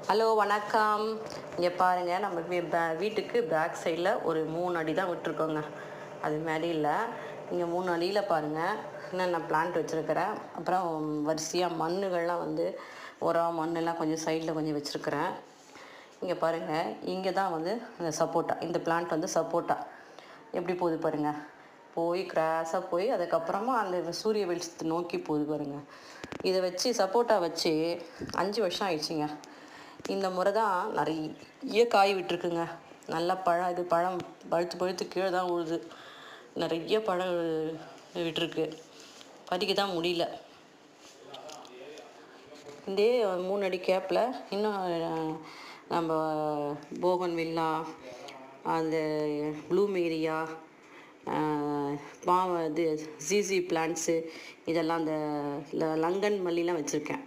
Hello வணக்கம். இங்கே பாருங்கள், நம்ம வீட்டுக்கு பேக் சைடில் ஒரு 3 அடி தான் விட்டுருக்கோங்க. அது மேலே இல்லை. இங்கே 3 அடியில் பாருங்கள் என்னென்ன பிளான்ட் வச்சுருக்கிறேன். அப்புறம் வரிசையாக மண்ணுகள்லாம் உரம் மண்ணெல்லாம் கொஞ்சம் சைடில் கொஞ்சம் வச்சுருக்கிறேன். இங்கே பாருங்கள், இங்கே தான் இந்த சப்போட்டா, இந்த பிளான்ட் சப்போட்டா எப்படி போகுது பாருங்கள். போய் கிராஸாக போய் அதுக்கப்புறமா அந்த சூரிய வெளிச்சத்தை நோக்கி போகுது பாருங்கள். இதை வச்சு சப்போட்டா வச்சு 5 வருஷம் ஆயிடுச்சுங்க. இந்த முறை தான் நிறைய காய் விட்டுருக்குங்க. நல்லா பழம் பழுத்து பழுத்து கீழே தான் உழுது. நிறைய பழம் விட்டுருக்கு. பறிக்க தான் முடியல. இதே 3 அடி கேப்பில் இன்னும் நம்ம போகன்வில்லா, அந்த ப்ளூமேரியா, ஜிசி பிளான்ட்ஸு, இதெல்லாம் அந்த லங்கன் மல்லிலாம் வச்சுருக்கேன்.